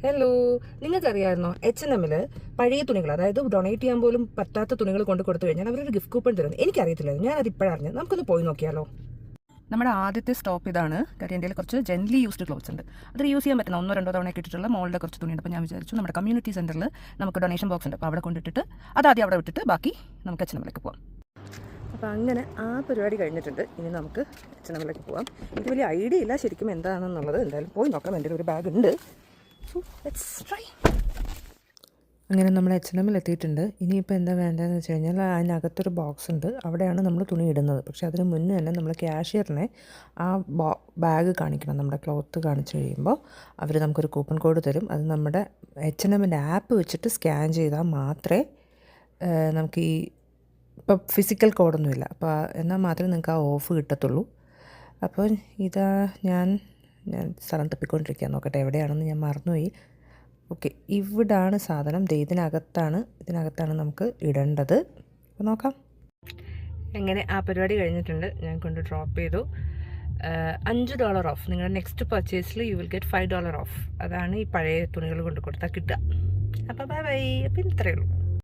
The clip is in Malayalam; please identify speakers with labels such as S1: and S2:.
S1: ഹലോ, നിങ്ങൾക്കറിയാമായിരുന്നോ H&Mൽ പഴയ തുണികൾ, അതായത് ഡൊണേറ്റ് ചെയ്യാൻ പോലും പറ്റാത്ത തുണികൾ കൊണ്ട് കൊടുത്തു കഴിഞ്ഞാൽ അവരൊരു ഗിഫ്റ്റ് കൂപ്പൺ തരുന്നു. എനിക്കറിയത്തില്ലായിരുന്നു, ഞാനത് ഇപ്പോഴറിഞ്ഞു. നമുക്കൊന്ന് പോയി നോക്കിയാലോ? നമ്മുടെ ആദ്യത്തെ സ്റ്റോപ്പ് ഇതാണ്. കാര്യം എൻ്റെ കുറച്ച് ജെൻലി യൂസ്ഡ് ക്ലോത്ത്സ് ഉണ്ട്. അത് യൂസ് ചെയ്യാൻ പറ്റുന്ന 1-2 തവണയൊക്കെ ഇട്ടിട്ടുള്ള മോളുടെ കുറച്ച് തുണിയുണ്ട്. അപ്പോൾ ഞാൻ വിചാരിച്ചു നമ്മുടെ കമ്മ്യൂണിറ്റി സെൻറ്ററിൽ നമുക്ക് ഡൊണേഷൻ ബോക്സ് ഉണ്ട്. അപ്പോൾ അവിടെ കൊണ്ടിട്ടിട്ട് അതാദ്യം അവിടെ വിട്ടിട്ട് ബാക്കി നമുക്ക് H&Mലേക്ക് പോകാം. അപ്പോൾ അങ്ങനെ ആ പരിപാടി കഴിഞ്ഞിട്ടുണ്ട്. ഇനി നമുക്ക് H&Mലേക്ക് പോകാം. എനിക്ക് വലിയ ഐഡിയ ഇല്ല ശരിക്കും എന്താണെന്നുള്ളത്. എന്തായാലും പോയി നോക്കാം. എൻ്റെ ഒരു ബാഗ് ഉണ്ട്. So let's try. അങ്ങനെ നമ്മൾ H&Mൽ എത്തിയിട്ടുണ്ട്. ഇനിയിപ്പോൾ എന്താ വേണ്ടതെന്ന് വെച്ച് കഴിഞ്ഞാൽ അതിനകത്തൊരു ബോക്സ് ഉണ്ട്. അവിടെയാണ് നമ്മൾ തുണി ഇടുന്നത്. പക്ഷേ അതിന് മുന്നേ തന്നെ നമ്മൾ ക്യാഷ്യറിനെ ആ ബാഗ് കാണിക്കണം. നമ്മുടെ ക്ലോത്ത് കാണിച്ചു കഴിയുമ്പോൾ അവർ നമുക്കൊരു കൂപ്പൺ കോഡ് തരും. അത് നമ്മുടെ H&Mൻ്റെ ആപ്പ് വെച്ചിട്ട് സ്കാൻ ചെയ്താൽ മാത്രമേ നമുക്ക് ഇപ്പോൾ ഫിസിക്കൽ കോഡൊന്നുമില്ല. അപ്പോൾ എന്നാൽ മാത്രമേ നിങ്ങൾക്ക് ആ ഓഫ് കിട്ടത്തുള്ളൂ. അപ്പോൾ ഇതാ ഞാൻ സ്ഥലം തപ്പിക്കൊണ്ടിരിക്കാൻ നോക്കട്ടെ, എവിടെയാണെന്ന് ഞാൻ മറന്നുപോയി. ഓക്കെ, ഇവിടാണ് സാധനം. ഇതിനകത്താണ് നമുക്ക് ഇടേണ്ടത്. അപ്പോൾ നോക്കാം. എങ്ങനെ ആ പരിപാടി കഴിഞ്ഞിട്ടുണ്ട്. ഞാൻ കൊണ്ട് ഡ്രോപ്പ് ചെയ്തു. $5 ഓഫ്. നിങ്ങളുടെ നെക്സ്റ്റ് പർച്ചേസിൽ യു വിൽ ഗെറ്റ് $5 ഓഫ്. അതാണ് ഈ പഴയ തുണികൾ കൊണ്ട് കൊടുത്താൽ കിട്ടുക. അപ്പോൾ ബൈ ബൈ. അപ്പോൾ ഇത്രയേ ഉള്ളൂ.